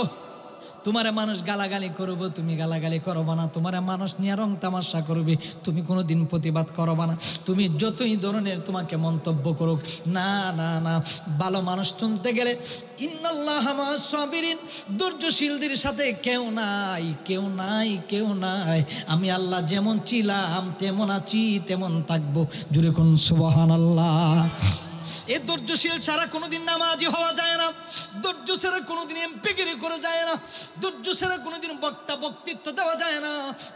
A: তোমারে মানুষ গালাগালি করবে, তুমি গালাগালি করবা না। তোমারে মানুষ নিয়ে রং তামাশা করবে, তুমি কোনোদিন প্রতিবাদ করবা না। তুমি যতই ধরনের তোমাকে মন্তব্য করুক, না না না, ভালো মানুষ শুনতে গেলে ইন্নাল্লাহা মা'আস সাবিরিন, ধৈর্যশীলদের সাথে কেউ নাই, কেউ নাই, কেউ নাই। আমি আল্লাহ যেমন ছিলাম তেমন আছি, তেমন থাকবো। জুড়ে কোন সুবহানাল্লাহ। এই ধৈর্যশীল ছাড়া কোনোদিন নামাজি হওয়া যায় না। ধৈর্য ছাড়া কোনোদিন এমপিগিরি করা যায় না। ধৈর্য ছাড়া কোনোদিন বক্তা বক্তৃত্ব দেওয়া যায় না।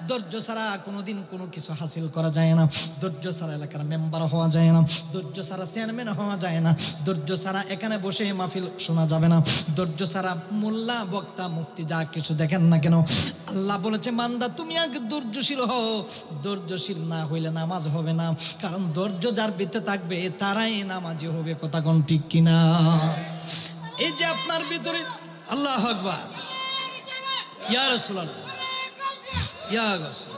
A: ধৈর্য ছাড়া কোনোদিন কোনো কিছু হাসিল করা যায় না। ধৈর্য ছাড়া এলাকার মেম্বার হওয়া যায় না। ধৈর্য ছাড়া চেয়ারম্যান হওয়া যায় না। ধৈর্য ছাড়া এখানে বসে মাহফিল শোনা যাবে না। ধৈর্য ছাড়া মোল্লা, বক্তা, মুফতি যা কিছু দেখেন না কেন, আল্লাহ বলেছে বান্দা তুমি আগে ধৈর্যশীল হও। ধৈর্যশীল না হইলে নামাজ হবে না। কারণ ধৈর্য যার ভিতরে থাকবে তারাই নামাজি হবে। কথা কোন ঠিক কিনা? এই যে আপনার ভিতরে, আল্লাহু আকবার, ইয়া রাসূলুল্লাহ, ইয়া রাসূল,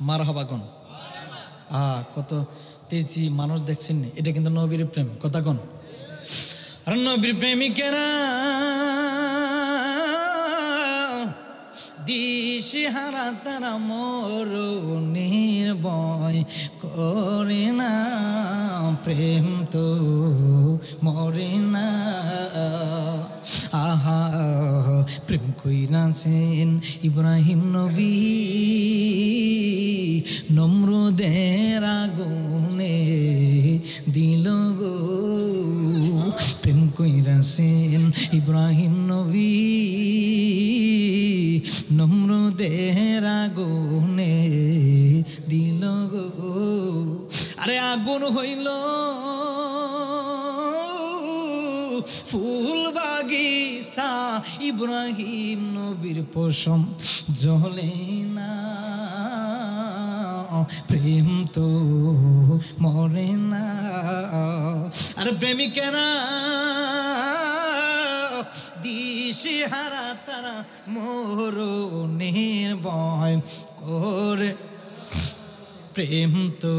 A: মারহাবা কোন। কত তেজি মানুষ দেখছেন, এটা কিন্তু নবীর প্রেম। কথা কোন। আর নবীর প্রেমিকেরা দিশেহারা, তারা মরণের ভয় করে না। প্রেম তো মরে না। আহা, প্রেম কইরাছেন ইব্রাহিম নবী, নমরুদের আগুনে দিল গো। প্রেম কইরাছেন ইব্রাহিম নবী, নমরুদের আগুনে দিল গো। আরে আগুন হইল ফুল বাগিচা, ইব্রাহিম নবীর পশম জ্বলে না। প্রেম তো মরে না। আর প্রেমিকেরা দিশেহারা, তারা মরণের ভয় করে। প্রেম তো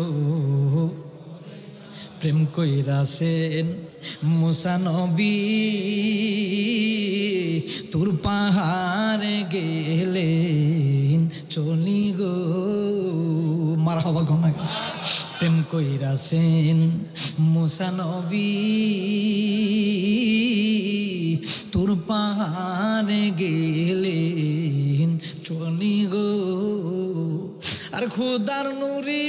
A: প্রেম কইরাছেন মুসা নবী, তুর পাহাড়ে গেলেন চলি গো। মারহাবা গোনা। প্রেম কইরাছেন মুসা নবী, তুর পাহাড়ে গেলেন চলি গো। আর খুদার নূরে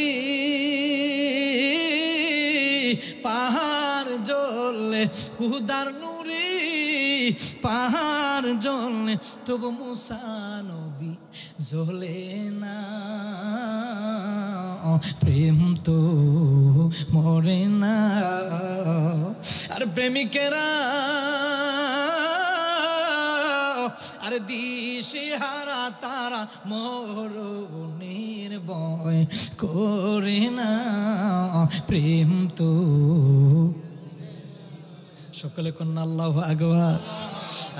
A: পাহাড় জ্বলে, খুদার নূরে পাহাড় জ্বলে, তবু মুসা নবী জ্বলে না। প্রেম তো মরে না। আর প্রেমিকেরা আর দিশেহারা, তারা মরণের ভয় করে না। প্রেম তো সকলে কন্যা আল্লাহু আকবার।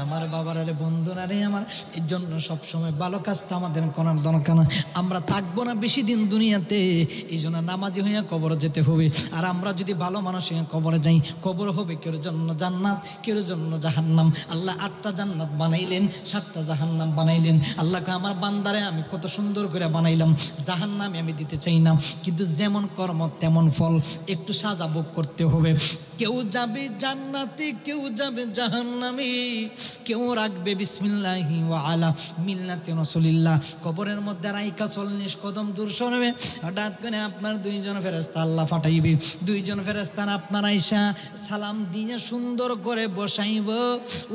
A: আমার বাবার আরে বন্ধুরা রে আমার, এই জন্য সবসময় ভালো কাজটা আমাদের করার দরকার। আমরা থাকবো না বেশি দিন দুনিয়াতে, এই জন্য নামাজি হইয়া কবরে যেতে হবে। আর আমরা যদি ভালো মানুষ হইয়া কবরে যাই, কবর হবে কেউ জন্য জান্নাত, কেউ জন্য জাহান্নাম। আল্লাহ 8টা জান্নাত বানাইলেন, 7টা জাহান্নাম বানাইলেন। আল্লাহকে আমার বান্দারে আমি কত সুন্দর করে বানাইলাম, জাহান্নামে আমি দিতে চাই না, কিন্তু যেমন কর্ম তেমন ফল, একটু সাজা ভোগ করতে হবে। কেউ যাবে জান্নাতে, কেউ যাবে জাহান্নামে, কেউ রাখবে বিসমিল্লাহি ওয়া আলা মিল্লাতি রাসূলিল্লাহ। কবরের মধ্যে রাইকা 40 কদম দূর সরবে, হঠাৎ করে আপনার 2 জন ফেরেশতা আল্লাহ পাঠাইবে। 2 জন ফেরেশতা আপনার আইসা সালাম দিয়ে সুন্দর করে বসাইব।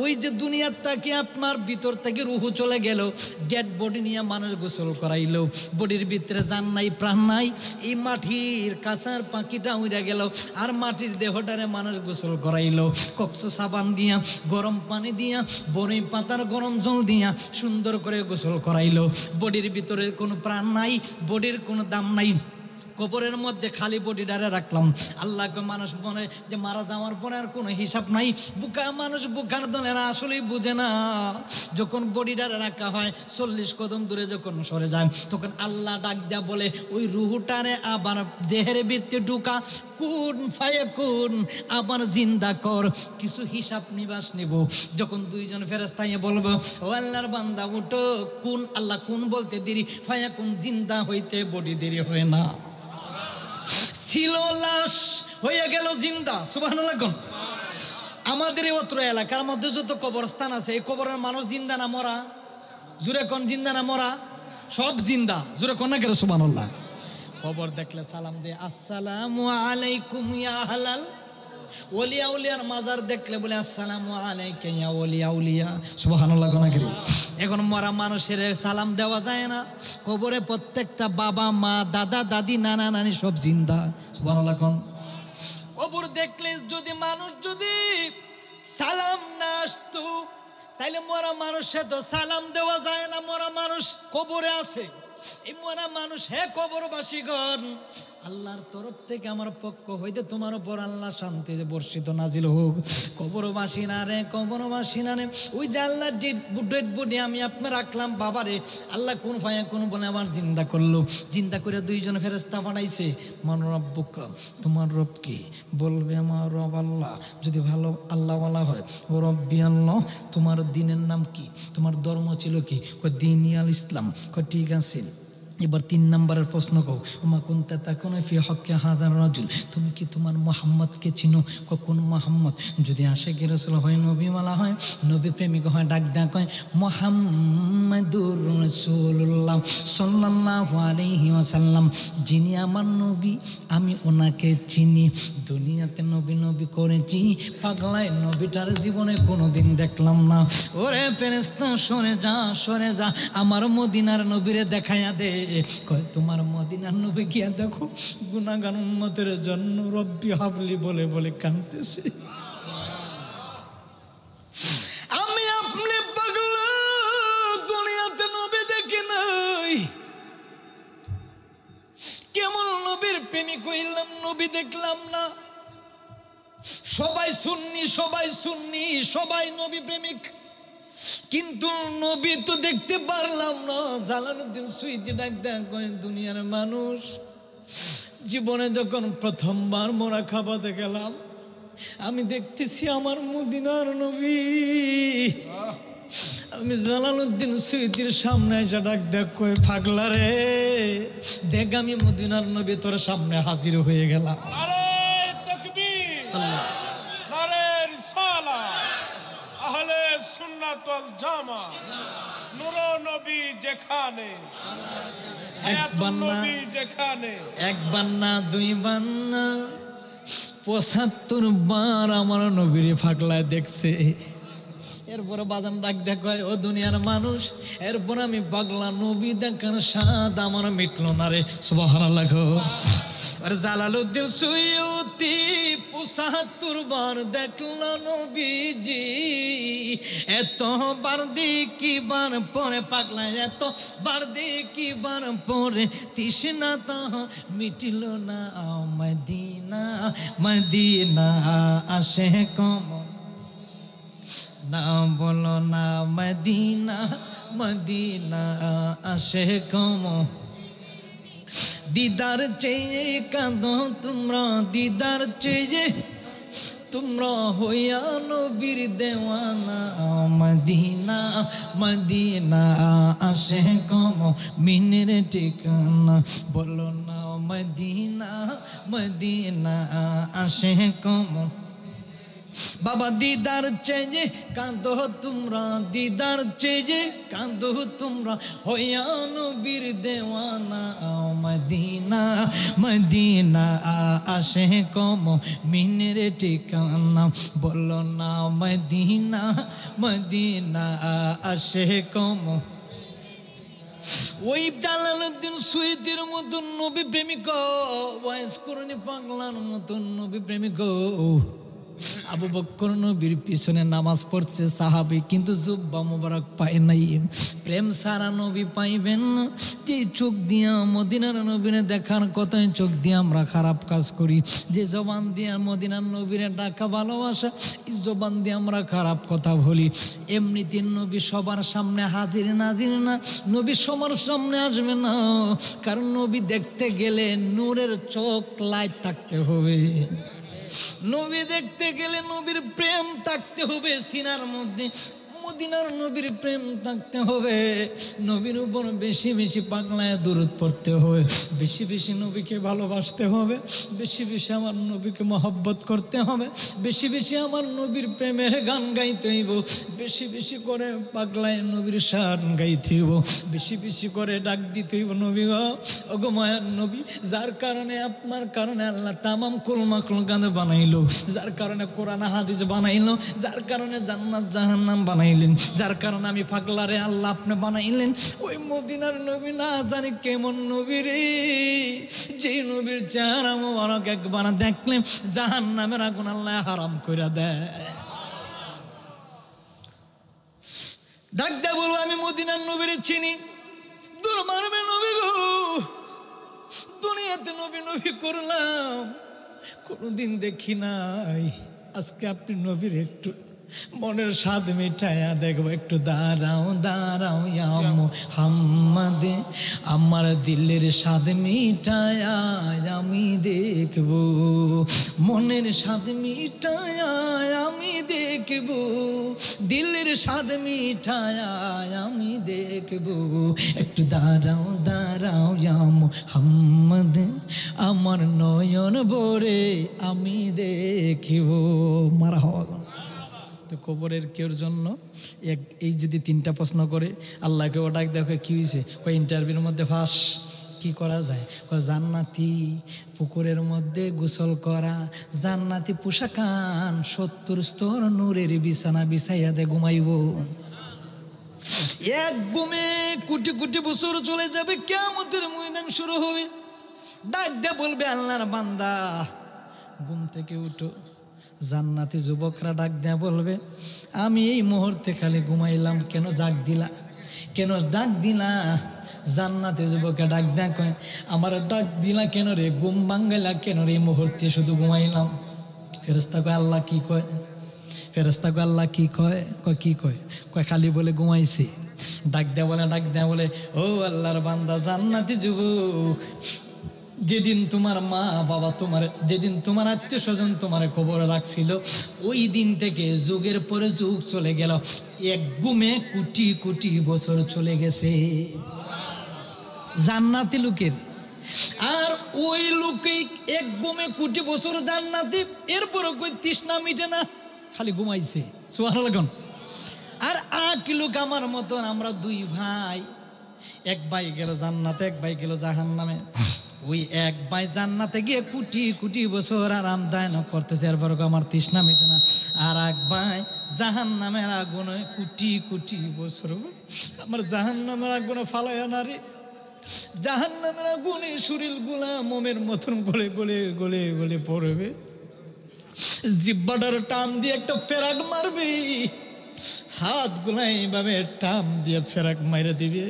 A: ওই যে দুনিয়ার থেকে আপনার ভিতর থেকে রুহু চলে গেল, ডেড বডি নিয়ে মানুষ গোসল করাইলো, বডির ভিতরে জান নাই প্রাণ নাই, এই মাটির কাঁচার পাখিটা উড়ে গেল, আর মাটির দেহটারে মানুষ গোসল করাইলো কক্স সাবান দিয়া, গরম পানি দিয়া, বড়ি পাতার গরম জল দিয়া সুন্দর করে গোসল করাইলো। বডির ভিতরে কোনো প্রাণ নাই, বডির কোনো দাম নাই, কবরের মধ্যে খালি বডিটারে রাখলাম। আল্লাহকে মানুষ মনে যে মারা যাওয়ার পরে আর কোনো হিসাব নাই। বুকা মানুষ, বুকার দলেরা আসলেই বুঝে না, যখন বডিটারে রাখা হয় 40 কদম দূরে যখন সরে যায়, তখন আল্লাহ ডাক দেয়া বলে ওই রুহুটারে আবার দেহের ভিতরে ঢুকা, কুন ফায়াকুন, আবার জিন্দা কর, কিছু হিসাব নিবাস নিব। যখন 2 জন ফেরেশতা বলবো ও আল্লাহর বান্দা উঠো, কুন, আল্লাহ কুন বলতে দেরি, ফায়াকুন জিন্দা হইতে বডি দেরি হয় না। ছিল লাশ হয়ে গেল জিন্দা, সুবহানাল্লাহ। আমাদের এই অত্র এলাকার মধ্যে যত কবরস্থান আছে, এই কবরের মানুষ জিন্দা না মরা? জুরে কোন জিন্দা না মরা? সব জিন্দা, জুরে কোন না কেন? সুবহানাল্লাহ। কবর দেখলে সালাম দে, আসসালামু আলাইকুম ইয়া আহলাল ওলিয়া, উলিয়ার মাজার দেখলে বলে আসসালামু আলাইকা ইয়া ওলিয়া উলিয়া, সুবহানাল্লাহ। এখন মরা মানুষের সালাম দেওয়া যায় না। কবরে প্রত্যেকটা বাবা মা দাদা দাদি নানা নানি সব জিন্দা, সুবহানাল্লাহ। কবর দেখলে যদি মানুষ যদি সালাম না আসতো, তাইলে মরা মানুষে তো সালাম দেওয়া যায় না। মরা মানুষ কবরে আছে, এই মরা মানুষ, হে কবরবাসীগণ, আল্লাহর তরফ থেকে আমার পক্ষ হইতে তোমার উপর আল্লাহ শান্তি বর্ষিত নাজিল হোক। কবরবাসী না রে, কবরবাসী না রে, ওই যে আল্লাহ ডেড বডি আমি আপনার রাখলাম বাবারে, আল্লাহ কোন ফায়া কোন বলে আমার জিন্দা করলো। জিন্দা করে 2 জন ফেরেশতা পাঠাইছে। মান রব্বুকা, তোমার রব কি? বলবে আমার রব আল্লাহ। যদি ভালো আল্লাহওয়ালা হয়, ও রব্বি আল্লাহ। তোমার দিনের নাম কি? তোমার ধর্ম ছিল কি? দিন আল ইসলাম। ঠিক আছে। এবার 3 নম্বরের প্রশ্ন কও, ওমা কুনতা তাকুনু ফি হক্কি হাযার রাজুল, তুমি কি তোমার মুহাম্মদকে চিনো? কোন মুহাম্মদ? যদি আশিকি রাসূল হয়, নবীওয়ালা হয়, নবী প্রেমিক হয়, ডাক দেয়া কয় মুহাম্মাদুর রাসূলুল্লাহ সাল্লাল্লাহু আলাইহি ওয়াসাল্লাম, যিনি আমার নবী আমি ওনাকে চিনি। দুনিয়াতে নবী নবী করেছি, পাগলায় নবীটার জীবনে কোনোদিন দেখলাম না। ওরে ফেরেশতা সরে যা, সরে যা, আমার মদিনার নবীরে দেখাইয়া দে। কয় তোমার মদিনার নবী গিয়া দেখো, গুনাহগার উম্মতের জন্য রব্বি হাবলি বলে বলে কাঁদতেছে। আমি আপনি পাগলা, দুনিয়াতে নবী দেখি নাই, কেমন নবীর প্রেমিক হইলাম, নবী দেখলাম না। সবাই সুন্নি, সবাই সুন্নি, সবাই নবী প্রেমিক, কিন্তু নবী তো দেখতে পারলাম না। জালালউদ্দিন সুয়ুতী ডাক দেয়া কয় দুনিয়ার মানুষ, জীবনে যখন প্রথমবার মোরাকাবাতে গেলাম, আমি দেখতেছি আমার মদিনার নবী। আমি জালালউদ্দিন সুয়ুতীর সামনে এসে ডাক দেখ কয় পাগলা রে, দেখ আমি মদিনার নবী তোর সামনে হাজির হয়ে গেলাম। একবার না 2 বার না 75 বার আমার নবীর পাগলায় দেখছে। এরপরে বাদাম ডাক দেখো, ও দুনিয়ার মানুষ, এরপর আমি পাগলা নবী দেখার স্বাদ আমার মিটলো না রে, সুবহানাল্লাহ। আর জালালউদ্দিন সুয়ুতী 75 বার দেখলো নবীজি, এতবার দেখিবার পরে পাগলা, এতবার দেখিবার পরে তৃষ্ণা তাহার মিটিল না। মদিনা মদিনা আসে কম না বলো না মদিনা মদিনা আশিক দিদার চেয়ে কাঁদো তোমরা দিদার চেয়ে তোমরা হইয়া নবীর দেওয়ানা মদিনা মদিনা আশিক মিনের ঠিকানা বলো না মদিনা মদিনা আশিক বাবা দিদার চেয়ে কাঁদো তোমরা দিদার চেয়ে কাঁদো তোমরা হইয়া নবীর দেওয়ানা মদিনা মদিনা আশিক মিনের ঠিকানা বলো না মদিনা মদিনা আশিক ওই জালালউদ্দিন সুয়ুতির মতন নবী প্রেমিক ওয়াইস করণী পাগলার মতন নবী প্রেমিক আবু বকর নবীর পিছনে নামাজ পড়ছে সাহাবী, কিন্তু জুব্বা মুবারক পায় নাই। প্রেম সারা নবী পাইবেন না। যে চোখ দিয়া মদিনার নবীরে দেখার কথায় চোখ দিয়ে আমরা খারাপ কাজ করি, যে জবান দিয়ে মদিনার নবীরে ডাকা ভালোবাসা, এই জবান দিয়ে আমরা খারাপ কথা বলি। এমনিতে নবী সবার সামনে হাজির নাজির না, নবী সবার সামনে আসবে না, কারণ নবী দেখতে গেলে নূরের চোখ লাইট থাকতে হবে। নবী দেখতে গেলে নবীর প্রেম থাকতে হবে সিনার মধ্যে, মদিনার নবীর প্রেম থাকতে হবে। নবীর উপর বেশি বেশি পাগলায় দরুদ পড়তে হবে, বেশি বেশি নবীকে ভালোবাসতে হবে, বেশি বেশি আমার নবীকে মহব্বত করতে হবে, বেশি বেশি আমার নবীর প্রেমের গান গাইতে হইব, বেশি বেশি করে পাগলায় নবীর শান গাইতে হইব, বেশি বেশি করে ডাক দিতে হইব নবী গো, ওগো মায়ার নবী, যার কারণে আপনার কারণে আল্লাহ তামাম কুল মাখলুকাত বানাইলো, যার কারণে কোরআন হাদিস বানাইলো, যার কারণে জান্নাত জাহান্নাম বানাইলো, যার কারণে আমি পাগলারে আল্লাহ আপনি বানাইলেন। ওই মদিনার নবী না জানি কেমন নবী রে, যে নবীর চেহারা মোবারক একবার দেখলে জাহান্নামের আগুন আল্লাহ হারাম করে দেয়। ডাক দেয় বলবো আমি মদিনার নবীরে চিনি, দূর মারবে নবী গো, দুনিয়াতে নবী নবী করলাম কোনোদিন দেখি নাই, আজকে আপনি নবীর একটু মনের স্বাদ মিঠায়া দেখবো, একটু দাঁড়াও দাঁড়াও ইয়া মুহাম্মদ, আমার দিলের স্বাদ মিঠায়া আমি দেখবো, মনের স্বাদ মিঠায়া আমি দেখবো, দিলের স্বাদ মিঠায়া আমি দেখবো, একটু দাঁড়াও দাঁড়াও ইয়া মুহাম্মদ, আমার নয়ন ভরে আমি দেখবো। মারা হওয়া কবরের কেউর জন্য এই যদি তিনটা প্রশ্ন করে আল্লাহকে ও ডাক দেখো কি হয়েছে, ওই ইন্টারভিউর মধ্যে ফাঁস কি করা যায়, জান্নাতি পুকুরের মধ্যে গোসল করা, জান্নাতি পোশাকান 70 স্তর নূরের বিছানা বিছাইয়া দে ঘুমাইব, এক ঘুমে কোটি কোটি বছর চলে যাবে, কিয়ামতের ময়দান শুরু হবে। ডাক দে বলবে আল্লাহর বান্দা ঘুম থেকে উঠো, জান্নাতি যুবকরা ডাক দেয়া বলবে আমি এই মুহূর্তে খালি ঘুমাইলাম, কেন জাগ দিলা, কেন ডাক দিলা? জান্নাতি যুবকে ডাক দেয়া কয় আমার ডাক দিলা কেন রে, ঘুম ভাঙ্গাইলা কেন রে, এই মুহূর্তে শুধু ঘুমাইলাম। ফেরেশতা কয় আল্লাহ কি কয়? ফেরেশতা কয় আল্লাহ কি কয়? কয় কি কয়? কয় খালি বলে ঘুমাইছে। ডাক দেয়া বলে ও আল্লাহর বান্দা জান্নাতি যুবক, যেদিন তোমার মা বাবা তোমার, যেদিন তোমার আত্মীয় স্বজন তোমার খবরে রাখছিল, ওই দিন থেকে যুগের পরে যুগ চলে গেল, এক গুমে কোটি কোটি বছর চলে গেছে জান্নাতি লোকের। আর ওই লোকে এক গুমে কোটি বছর জান্নাতি, এরপরও কই তৃষ্ণা মিটে না, খালি ঘুমাইছে। সুবহানাল্লাহ। আর কি লোক আমার মতন, আমরা দুই ভাই, এক ভাই গেল জান্নাতে, এক ভাই গেল জাহান্নামে। ওই এক ভাই জান্নাতে গিয়ে কোটি কোটি বছর আরামদায়ন করতেছে, এরপর আমার তৃষ্ণা মেটে না। আর এক ভাই জাহান্নামের আগুনে কোটি কোটি বছর, আমার জাহান্নামের আগুনে ফালাইয়া না রে, জাহান্নামের আগুনে শরীর গুলা মোমের মতন গলে গলে গলে গলে পড়বে, জিব্বাটার টান দিয়ে একটা ফেরাক মারবে, হাত গুলা এইভাবে টান দিয়ে ফেরাক মাইরে দিবে,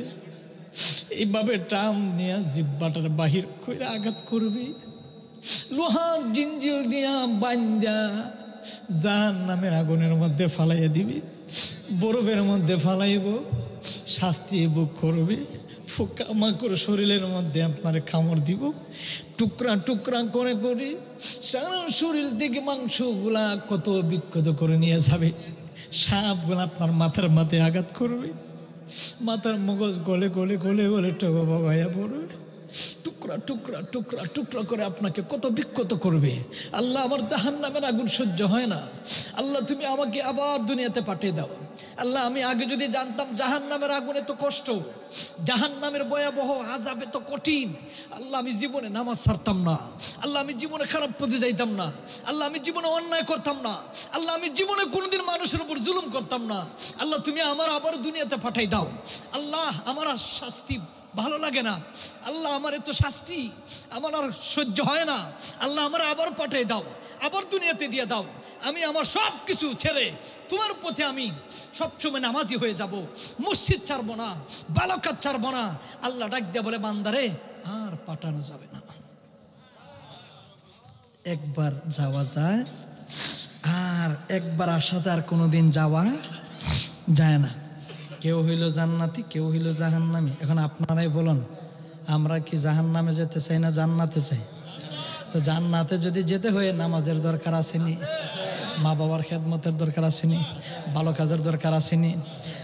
A: এইভাবে টান নিয়ে জিব্বাটার বাহির কইরা আঘাত করবে, লোহার জিঞ্জির দিয়া বান্ধা জাহান্নামের আগুনের মধ্যে ফালাইয়া দিবি। বরফের মধ্যে ফালাইব, শাস্তি বুক করবে, পোকামাকড় শরীরের মধ্যে আপনার কামড় দিব, টুকরা টুকরা করে করে সারা শরীর থেকে মাংসগুলা কত বিক্ষত করে নিয়ে যাবে। সাপগুলো আপনার মাথার মাথায় আঘাত করবে, মাথার মগজ গলে গলে গলে গলে টোকা বাবাইয়া পড়বে, টুকরা টুকরা টুকরা টুকরা করে আপনাকে কত বিক্ষত করবে। আল্লাহ, আমার জাহান্নামের আগুন সহ্য হয় না। আল্লাহ, তুমি আমাকে আবার দুনিয়াতে পাঠিয়ে দাও। আল্লাহ, আমি আগে যদি জানতাম জাহান্নামের আগুন এত কষ্ট, জাহান্নামের ভয়াবহ আযাব এত কঠিন, আল্লাহ আমি জীবনে নামাজ ছাড়তাম না। আল্লাহ, আমি জীবনে খারাপ পথে যাইতাম না। আল্লাহ, আমি জীবনে অন্যায় করতাম না। আল্লাহ, আমি জীবনে কোনোদিন মানুষের উপর জুলুম করতাম না। আল্লাহ, তুমি আমার আবার দুনিয়াতে পাঠাই দাও। আল্লাহ, আমার আর শাস্তি ভালো লাগে না। আল্লাহ, আমার এত শাস্তি আমার আর সহ্য হয় না। আল্লাহ, আমার আবার পাঠিয়ে দাও, আবার দুনিয়াতে দিয়ে দাও। আমি আমার সব কিছু ছেড়ে তোমার পথে আমি সবসময় নামাজি হয়ে যাব, মসজিদ ছাড়বো না, বালকাত ছাড়বো না। আল্লাহ ডাক দিয়ে বলে, বান্দারে আর পাঠানো যাবে না। একবার যাওয়া যায়, আর একবার আসাতে আর কোনোদিন যাওয়া যায় না। কেউ হইল জান্নাতি, কেউ হইল জাহান্নামী। এখন আপনারাই বলুন, আমরা কি জাহান্নামে যেতে চাই না জান্নাতে চাই? তো জান্নাতে যদি যেতে হয় নামাজের দরকার আসেনি, মা বাবার খেদমতের দরকার আসেনি, ভালো কাজের দরকার আসেনি,